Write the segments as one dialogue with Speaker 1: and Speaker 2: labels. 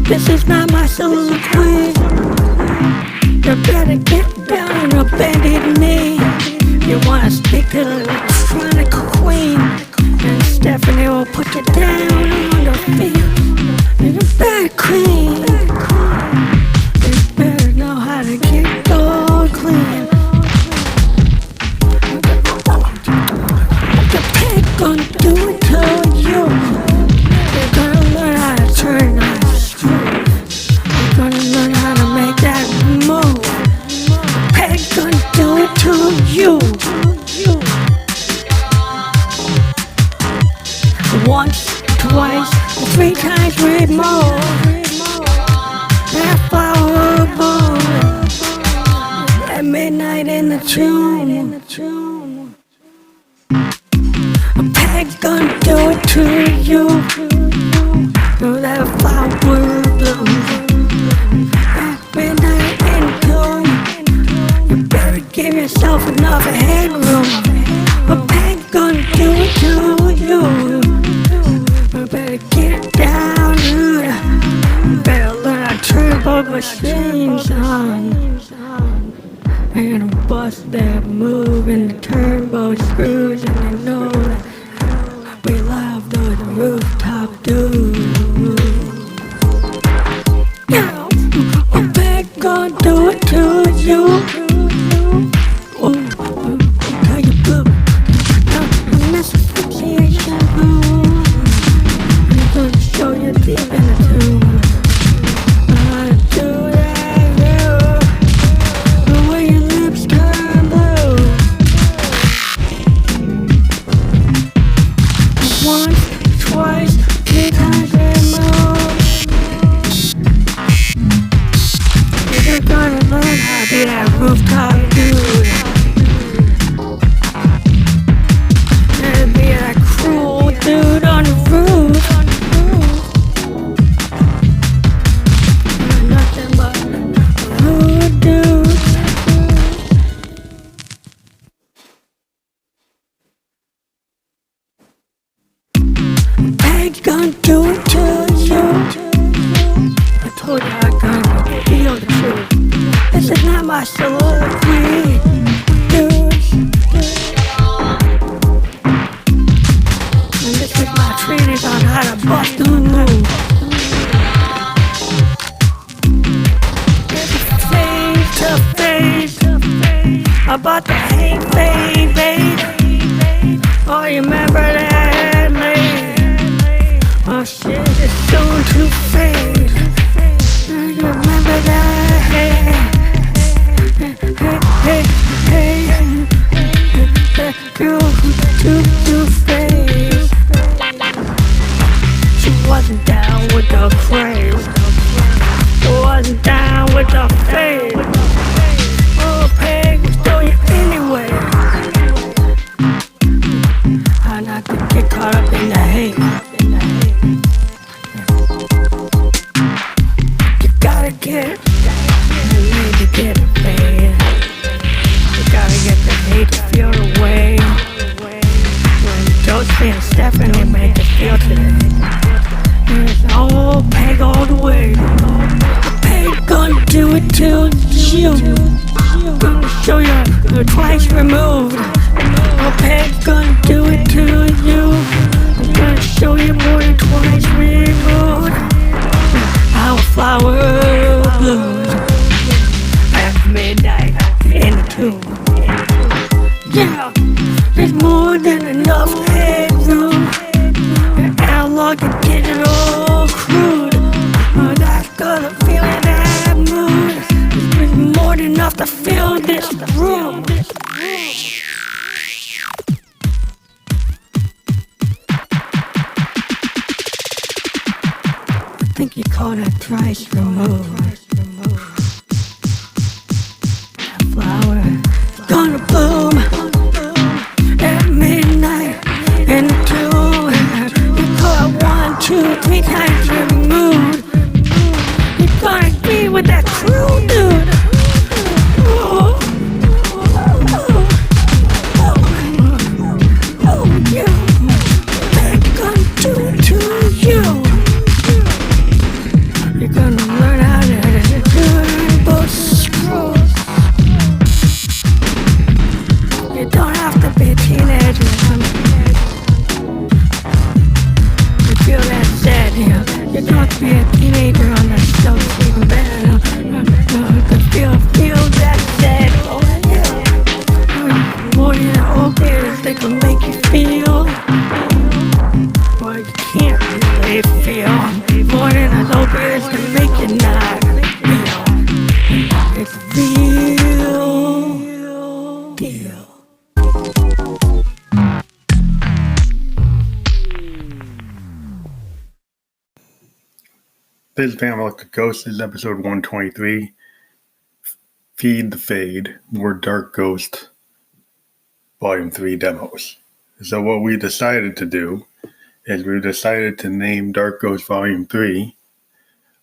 Speaker 1: This is not my soliloquy. You better get down on bended knee. You wanna speak to the electronic queen, and Stephanie will put you down on your feet. You're a bad queen. You better know how to get all clean. The pig gonna do it to you. You're gonna learn how to turn on the screw. You're gonna learn how to make that move. The pig gonna do it to you. Once, twice, 3 times with more. That flower above. At midnight in the tomb. A peg's gonna do it to you. Oh, that flower blooms. At midnight in the tomb. You better give yourself enough headroom. A peg's gonna do it to you. You better get down, dude. You better learn how to turn both machines on. And bust that move in the turbo screws, and they know that we love those rooftop dudes. Yeah, a peg gonna do it to you. Oh, how you blue? Miss asphyxiation, I'm gonna show you deep in the tomb. How to do that, the way your lips turn blue. Once, twice, 3 times and more. You're gonna learn how to be that rooftop dude. And be that cruel dude on the roof. Nothing but rude dudes. Peg's gonna do it to you. I told you I'm gonna feel the truth. This is not my soliloquy, dudes. And this is my treatise on how to bust a move. It's face to face about the hate fade, babe. Oh, you remember that, man? Oh shit, it's soon to fade. You remember that? Hey, to face. She wasn't down with the craze. She wasn't down with the fade. Oh, peg was doing it anyway. How not to get caught up in the hate. You gotta get it. You need to get it, babe. You gotta get the hate to feel the way. When Josephine and Stephanie make it feel today. There's no peg all the way. The peg gonna do it to you. Gonna show you twice removed. The peg's gonna do it to you. I'm gonna show you more than twice removed. How a flower blooms at midnight in the tomb. Yeah, there's more than enough headroom. Analog and digital crude. That's gonna feel in that mood. There's more than enough to fill this room. I think you call that twice removed. That flower gonna bloom at midnight in the tomb. You call it 1, 2, 3 times removed. You're gonna be with that true dude. Oh, yeah. They're gonna do it to you. Yeah, you don't have to be a teenager on the stuff sleeping bed. To feel that sad. Oh yeah. More than opiates, they can make you feel. Well, you can't really feel. More than an opiates can make you not feel. It's real deal.
Speaker 2: This is Pam Electric Ghost. This is episode 123. Feed the Fade, More Dark Ghost, Volume 3 demos. So what we decided to do is we decided to name Dark Ghost Volume 3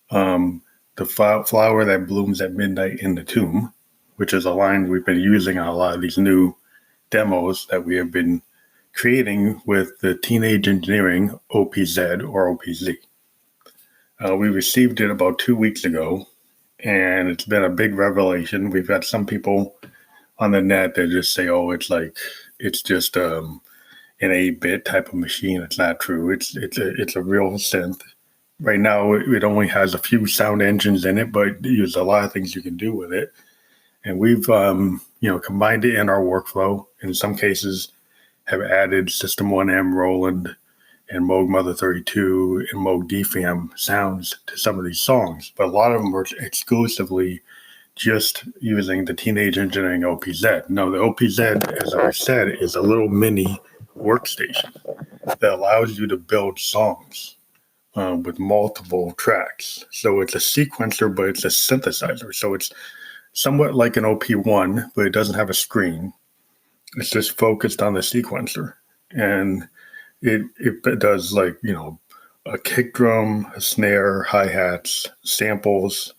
Speaker 2: the flower that blooms at midnight in the tomb, which is a line we've been using on a lot of these new demos that we have been creating with the Teenage Engineering OPZ or OPZ. We received it about 2 weeks ago, and it's been a big revelation. We've got some people on the net that just say, "Oh, it's just an 8-bit type of machine." It's not true. It's a real synth. Right now, it only has a few sound engines in it, but there's a lot of things you can do with it. And we've combined it in our workflow. In some cases, have added System 1M Roland and Moog Mother 32 and Moog DFAM sounds to some of these songs, but a lot of them were exclusively just using the Teenage Engineering OPZ. Now, the OPZ, as I said, is a little mini workstation that allows you to build songs with multiple tracks. So it's a sequencer, but it's a synthesizer. So it's somewhat like an OP1, but it doesn't have a screen. It's just focused on the sequencer. And it does a kick drum, a snare, hi-hats, samples,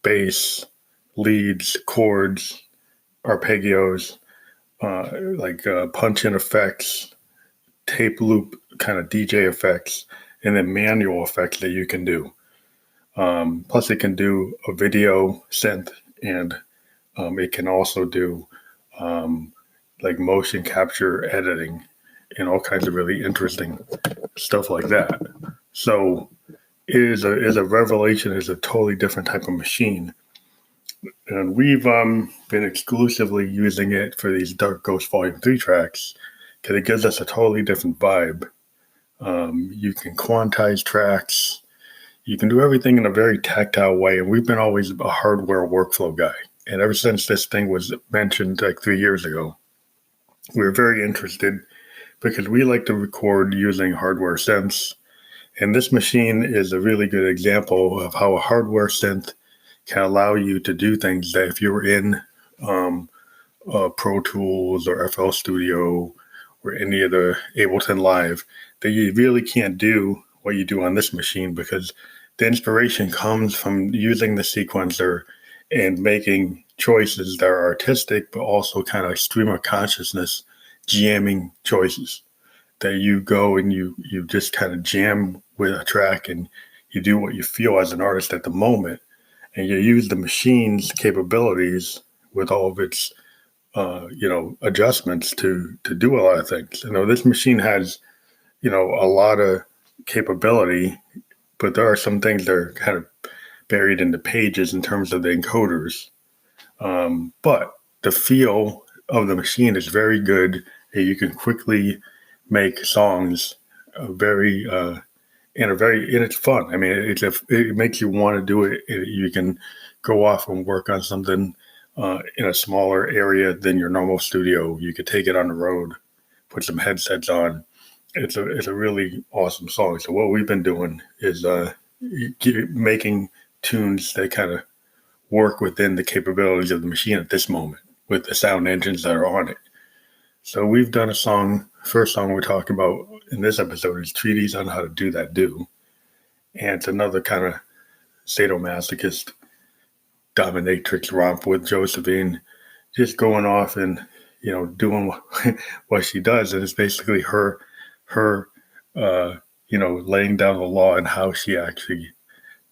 Speaker 2: bass, leads, chords, arpeggios, punch-in effects, tape loop kind of DJ effects, and then manual effects that you can do. Plus, it can do a video synth, and it can also do motion capture editing and all kinds of really interesting stuff like that. So it is a revelation. It's a totally different type of machine. And we've been exclusively using it for these Dark Ghost Volume 3 tracks because it gives us a totally different vibe. You can quantize tracks. You can do everything in a very tactile way. And we've been always a hardware workflow guy. And ever since this thing was mentioned 3 years ago, we were very interested because we like to record using hardware synths. And this machine is a really good example of how a hardware synth can allow you to do things that if you were in Pro Tools or FL Studio or any of the Ableton Live, that you really can't do what you do on this machine because the inspiration comes from using the sequencer and making choices that are artistic, but also kind of stream of consciousness, jamming choices that you go and you just kind of jam with a track and you do what you feel as an artist at the moment. And you use the machine's capabilities with all of its, adjustments to do a lot of things. This machine has, a lot of capability, but there are some things that are kind of buried in the pages in terms of the encoders. But the feel of the machine is very good. And you can quickly make songs and it's fun. I mean, it makes you want to do it. You can go off and work on something in a smaller area than your normal studio. You could take it on the road, put some headsets on. It's a really awesome song. So what we've been doing is making tunes that kind of work within the capabilities of the machine at this moment with the sound engines that are on it. So we've done a song. First song we're talking about in this episode is Treatise on How to Do That Do. And it's another kind of sadomasochist dominatrix romp with Josephine just going off and, doing what she does. And it's basically her laying down the law and how she actually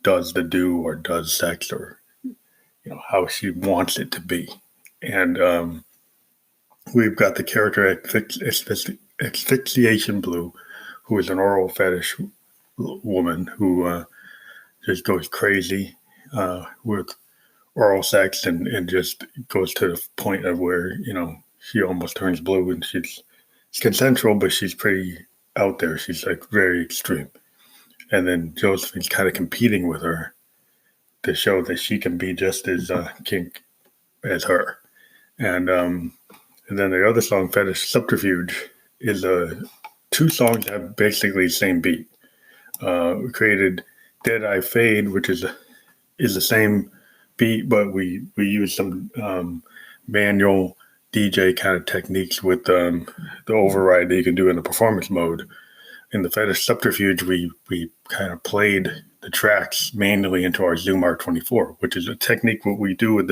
Speaker 2: does the do or does sex or, how she wants it to be. And we've got the character Asphyxiation Blue, who is an oral fetish woman who just goes crazy with oral sex and just goes to the point of where, she almost turns blue, and it's consensual, but she's pretty out there. She's like very extreme. And then Josephine's kind of competing with her to show that she can be just as kink as her. And then the other song, Fetish Subterfuge, is two songs that have basically the same beat. We created Dead Eye Fade, which is the same beat, but we use some manual DJ kind of techniques with the override that you can do in the performance mode. In the Fetish Subterfuge, we kind of played the tracks manually into our Zoom R24, which is a technique what we do with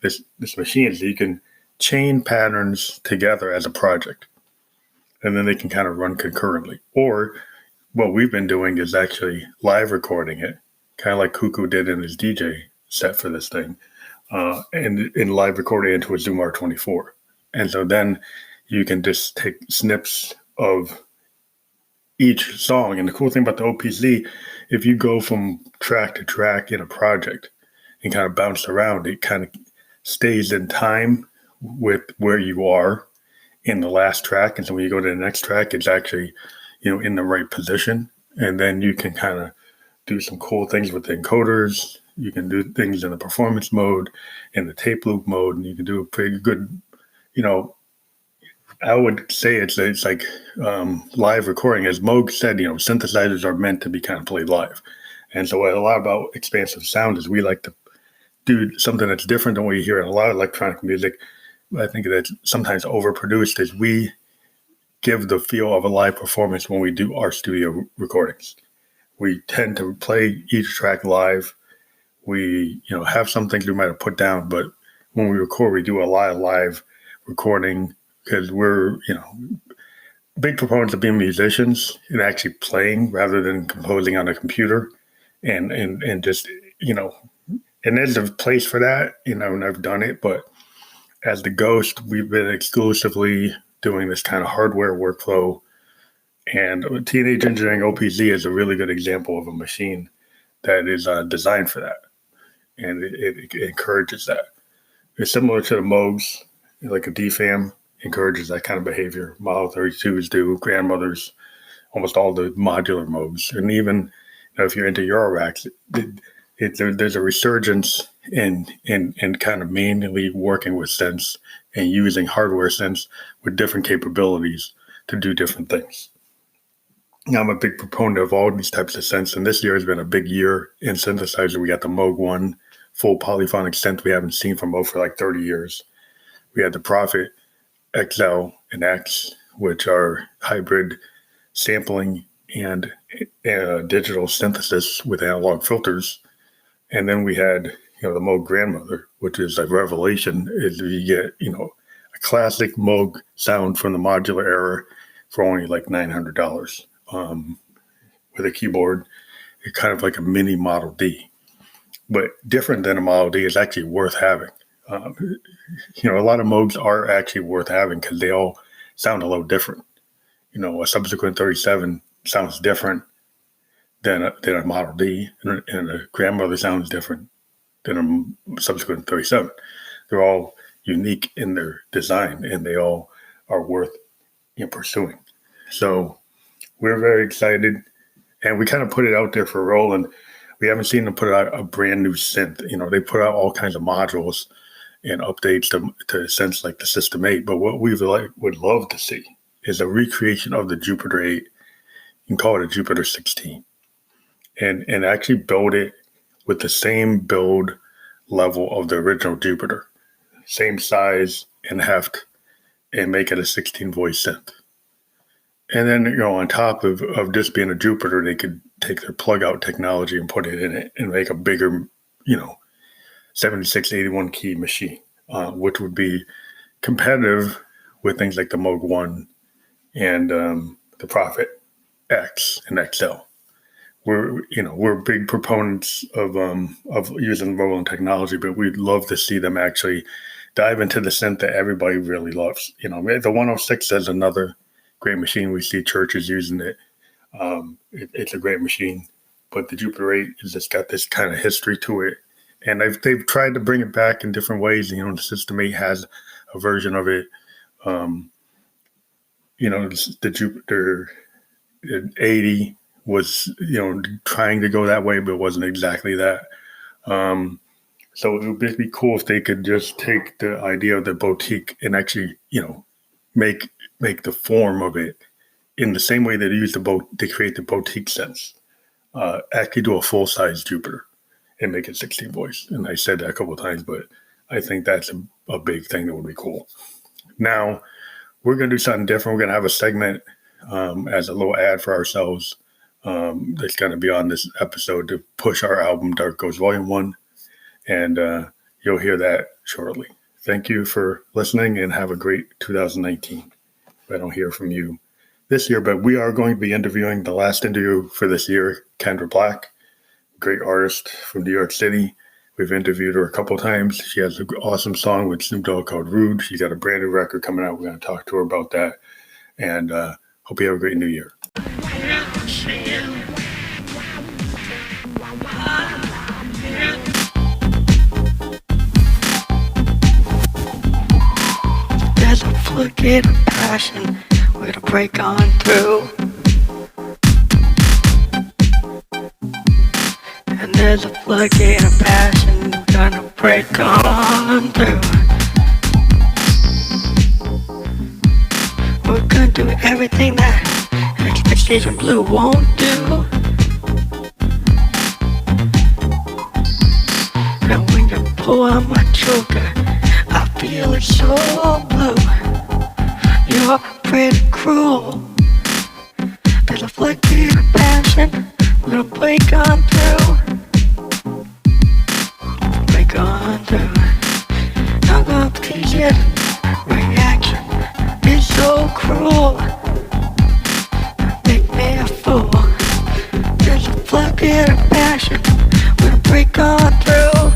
Speaker 2: this machine, so you can chain patterns together as a project, and then they can kind of run concurrently. Or what we've been doing is actually live recording it, kind of like Cuckoo did in his DJ set for this thing, and live recording it into a Zoom R24. And so then you can just take snips of each song. And the cool thing about the OPZ, if you go from track to track in a project and kind of bounce around, it kind of stays in time with where you are in the last track. And so when you go to the next track, it's actually, in the right position. And then you can kind of do some cool things with the encoders. You can do things in the performance mode, in the tape loop mode, and you can do a pretty good, I would say it's like live recording. As Moog said, synthesizers are meant to be kind of played live. And so what a lot about expansive sound is we like to do something that's different than what you hear in a lot of electronic music. I think that's sometimes overproduced, is we give the feel of a live performance when we do our studio recordings. We tend to play each track live. We, have some things we might have put down, but when we record, we do a lot of live recording, because we're, big proponents of being musicians and actually playing rather than composing on a computer, and just, and there's a place for that, and I've done it, but as the Ghost, we've been exclusively doing this kind of hardware workflow, and Teenage Engineering OPZ is a really good example of a machine that is designed for that, and it encourages that. It's similar to the Moogs, like a DFAM encourages that kind of behavior. Model 32s do, grandmothers, almost all the modular Moogs. And even if you're into Euroracks, there's a resurgence in kind of manually working with synths and using hardware synths with different capabilities to do different things. Now, I'm a big proponent of all these types of synths, and this year has been a big year in synthesizer. We got the Moog 1 full polyphonic synth we haven't seen from Moog for like 30 years. We had the Prophet XL and X, which are hybrid sampling and digital synthesis with analog filters. And then we had, the Moog Grandmother, which is a revelation, is you get, a classic Moog sound from the modular era for only like $900 with a keyboard. It's kind of like a mini Model D, but different than a Model D, is actually worth having. A lot of Moogs are actually worth having because they all sound a little different. A subsequent 37 sounds different than a Model D, and a Grandmother sounds different than a subsequent 37. They're all unique in their design, and they all are worth pursuing. So we're very excited, and we kind of put it out there for Roland. We haven't seen them put out a brand new synth. They put out all kinds of modules and updates to synths like the System 8. But what we would love to see is a recreation of the Jupiter 8. You can call it a Jupiter 16. And actually build it with the same build level of the original Jupiter. Same size and heft, and make it a 16-voice synth. And then, on top of just being a Jupiter, they could take their plug-out technology and put it in it and make a bigger, 7681 key machine, which would be competitive with things like the Moog 1 and the Prophet X and XL. We're big proponents of using Roland technology, but we'd love to see them actually dive into the synth that everybody really loves. The 106 is another great machine. We see churches using it. It's a great machine, but the Jupiter 8 has just got this kind of history to it. And they've tried to bring it back in different ways. You know, the System 8 has a version of it. You know, the Jupiter 80 was, you know, trying to go that way, but it wasn't exactly that. So it would be cool if they could just take the idea of the boutique and actually, you know, make the form of it in the same way that they use they create the boutique sets. Actually do a full-size Jupiter and make it 16 voice. And I said that a couple of times, but I think that's a big thing that would be cool. Now, we're going to do something different. We're going to have a segment as a little ad for ourselves that's going to be on this episode to push our album Dark Ghost Volume 1. And you'll hear that shortly. Thank you for listening and have a great 2019. If I don't hear from you this year, but we are going to be interviewing the last interview for this year, Kendra Black, great artist from New York City. We've interviewed her a couple of times. She has an awesome song with Snoop Dogg called Rude. She's got a brand new record coming out. We're going to talk to her about that. And hope you have a great new year.
Speaker 1: There's a floodgate of passion we're gonna break on through. And there's a floodgate of passion we're gonna break on through. We're gonna do everything that Expectation Blue won't do. And when you pull on my choker, I feel it so blue. You're pretty cruel. There's a floodgate of passion we're gonna break on through. Break on through. I'm gonna teach it. Reaction is so cruel. Make me a fool. There's a floodgate of passion we're gonna break on through.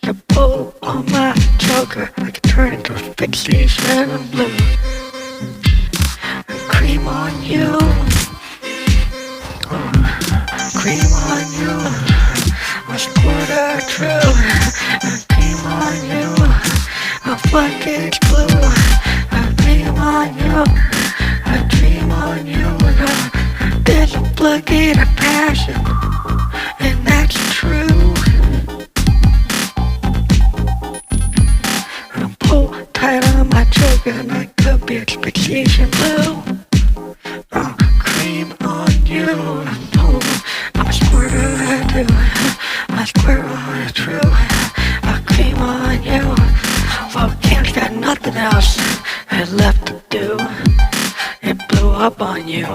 Speaker 1: You pull on my choker, I can turn into a fixation blue. And cream on you. Cream on you. A squirter true. And cream on you. A floodgate's blue. And cream on you. A dream on you. There's a floodgate of passion, and that's true. Tight on my choker, and I could be Expectation Blue. Cream on you. I'm a squirter, I do. I squirt on it true. I cream on you. Volcano's got nothing else left to do. It blew up on you.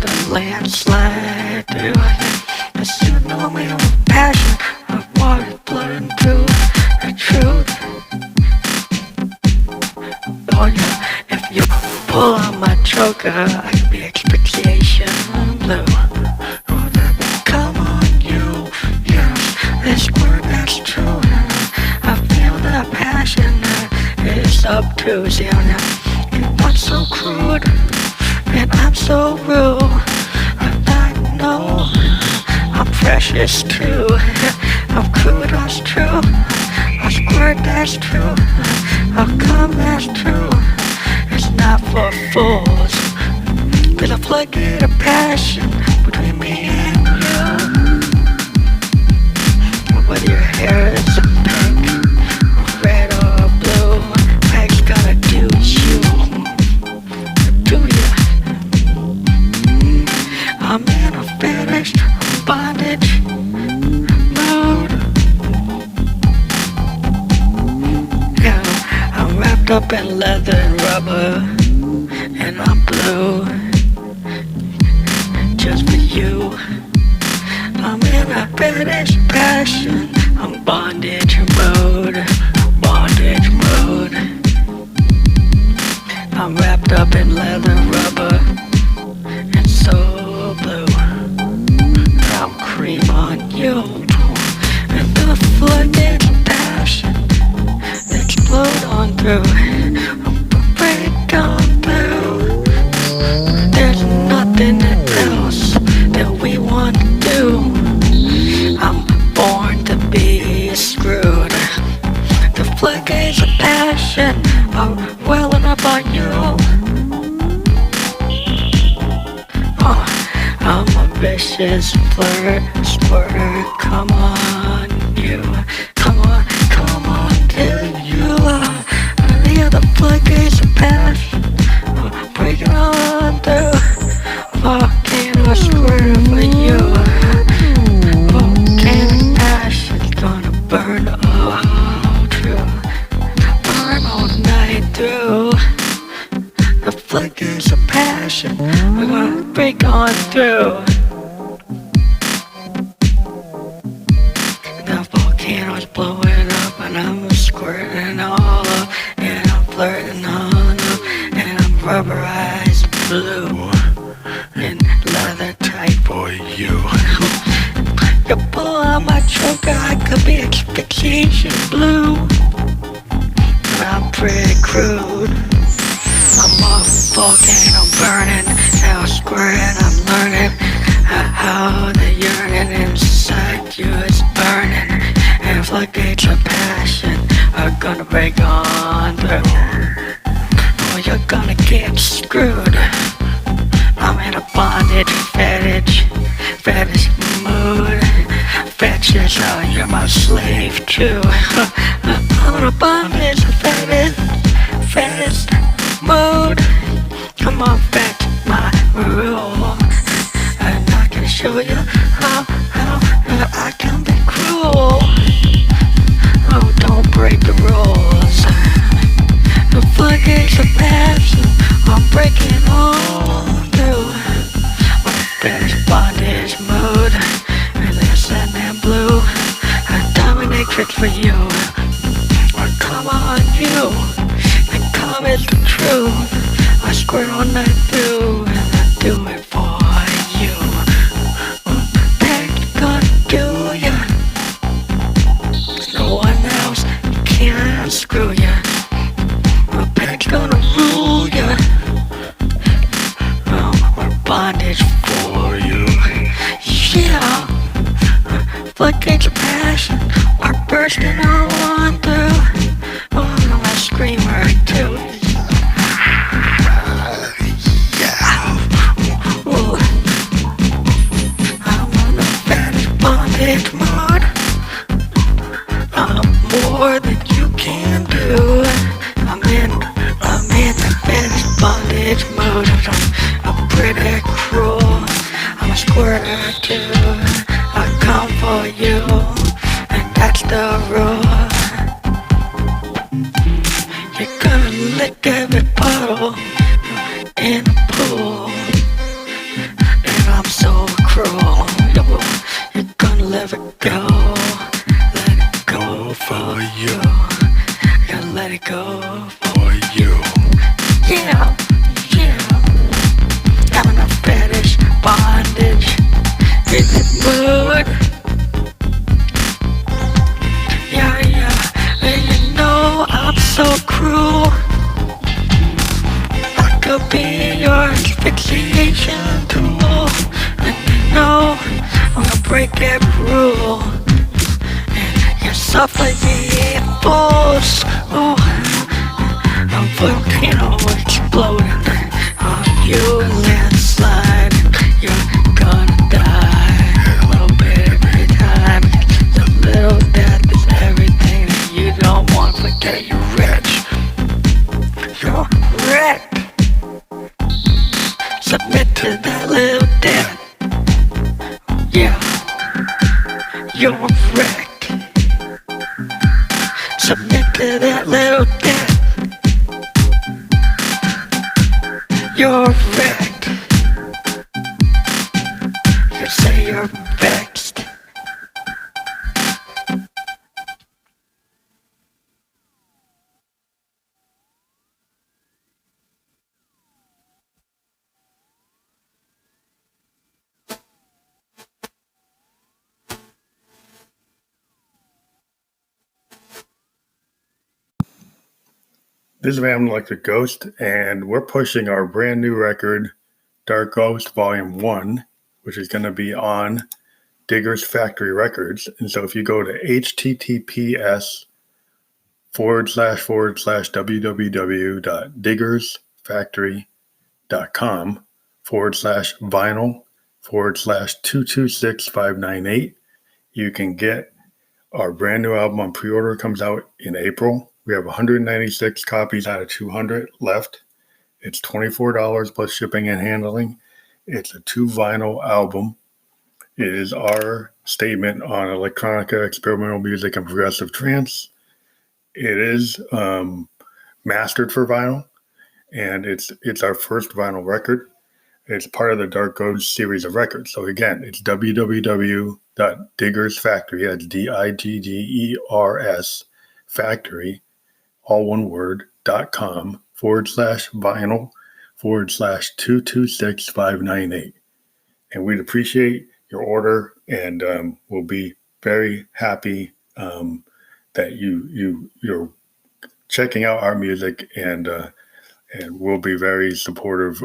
Speaker 1: The landslide, do. I still know me with passion. I've water flooding through the truth. Oh yeah, if you pull on my choker, I can be Expectation Blue. Oh, come on you, yes, this word that's true. I feel the passion is obtuse, yeah. And I'm so crude, and I'm so rude. And I know I'm precious too. I'm crude, that's true. I squirt, that's true. I'll come, that's true. It's not for fools. There's a floodgate of passion between me and you. Whether your hair is pink, red or blue, I just gotta do you. Do ya? I'm in a fetish bondage mood. I'm wrapped up in leather and rubber, and I'm blue, just for you. I'm in a fetish passion, I'm bondage mode, bondage mode. I'm wrapped up in leather and rubber, and so blue. I'm cream on you, and the floodgate passion explode on through. flashes, flirt, squirter, come on, you, come on, do you, the other floodgates of passion, breaking on through, volcano squirter for you, volcanic ash is gonna burn all through, burn all night through. The flickers of passion, we're gonna break on through. The volcano's blowing up and I'm squirting all up, and I'm flirting on up, and I'm rubberized blue and leather tight for you. You pull on my choker, I could be asphyxiation blue, but I'm pretty crude. I'm off volcano burning, now squirting, I'm learning how the yearning inside you is burning, and floodgates of passion are gonna break on through. Oh, you're gonna get screwed. I'm in a bondage fetish mood. Fetish, oh, you're my slave too. I'm in a bondage fetish mood. Come on, fetch my rule. I'm not gonna show you how I can be cruel. Oh, don't break the rules. The floodgates of passion, I'm breaking on through. My fetish bondage mood, listen and blue. I dominatrix for you. Oh, come on, you. Come is the truth. I squirt all night through, and I do it for you. Peg's gonna do ya. No one else can unscrew ya. Peg's gonna rule ya. We're bondage for you. Yeah. Floodgates of passion are bursting all on through. Oh, I'm a screamer too. Bondage mode. I'm more than you can do. I'm in the fetish bondage mode. I'm pretty cruel. I'm a squirter too. I come for you, and that's the rule. You're gonna lick every puddle in the pool, and I'm so cruel. You're gonna let it go for you. Gotta let it go for you. Yeah. Having a fetish bondage in the mood. Yeah, and you know I'm so cruel. I could be your asphyxiation tool, and you know I'm gonna break every rule, and you suffer the force. Oh, a volcano exploding on you, landslide. You're gonna die a little bit every time. The little death is everything that you don't want. Forget you're rich. You're wrecked. Submit to that little death. Yeah, you're wrecked. Submit to that little death. You're wrecked. You say you're vexed.
Speaker 2: This is Van Electric Ghost, and we're pushing our brand new record, Dark Ghost Volume 1, which is going to be on Diggers Factory Records. And so if you go to https://www.diggersfactory.com/vinyl vinyl.com/226598. You can get our brand new album on pre-order. Comes out in April. We have 196 copies out of 200 left. It's $24 plus shipping and handling. It's a 2 vinyl album. It is our statement on electronica, experimental music, and progressive trance. It is mastered for vinyl, and it's our first vinyl record. It's part of the Dark Ghost series of records. So again, it's www.diggersfactory, that's DIGGERS factory, all one word, .com/vinyl/226598. And we'd appreciate your order, and we'll be very happy that you're checking out our music, and we'll be very supportive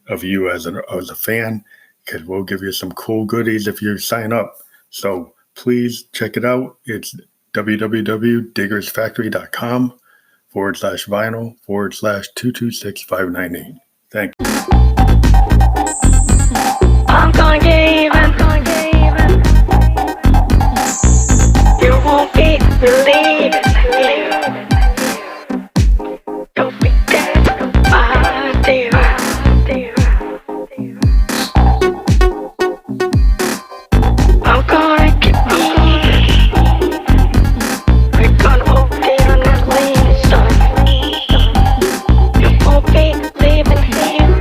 Speaker 2: of you as a fan, because we'll give you some cool goodies if you sign up. So please check it out. It's www.diggersfactory.com/vinyl/226598. Thank you.
Speaker 1: I'm gonna get even. You won't be believing. Don't be dead, my dear. I'm gonna get even. We're gonna OD on this lean, son. You won't be leaving here.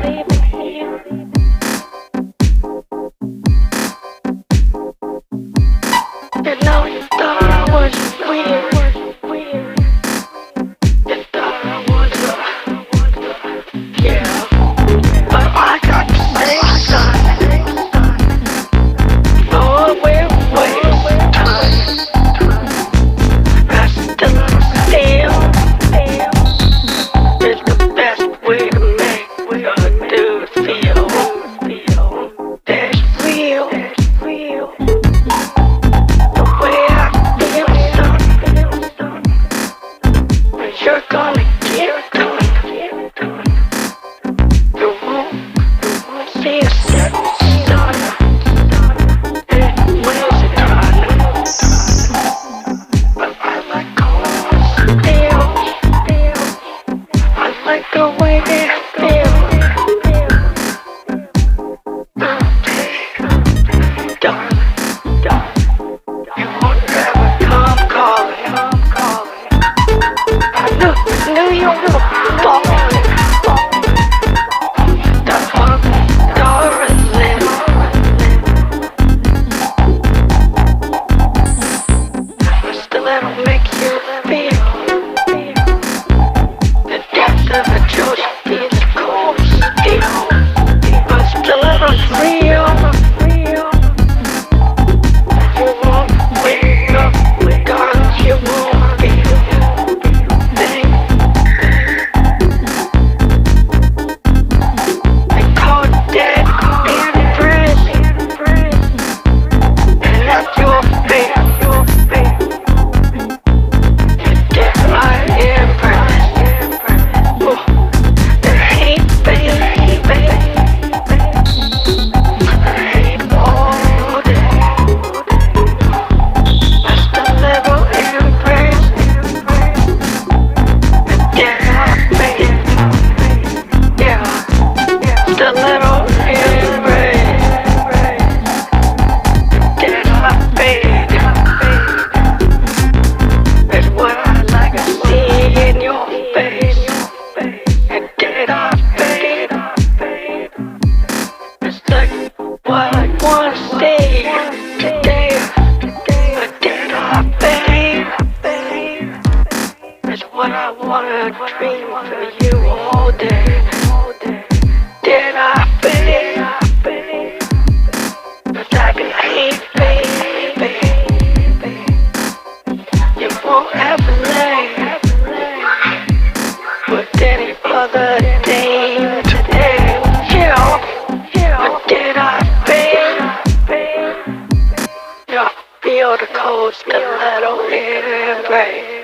Speaker 1: You know you thought I was weird. You thought I was yeah. But I got to say, son, oh, we're wasting time. I still feel it's the best way to make your dude feel. That's real. You're gonna get done. You won't see a set sun. It was done. But I like calls still. I like the way they feel. Done. You won't ever come calling. New York falling. The funk darling. Stiletto make you feel the depth of a Josephine cold steel. But stiletto's real. You won't wake up, guns you won't feel. Feel the cold stiletto in embrace.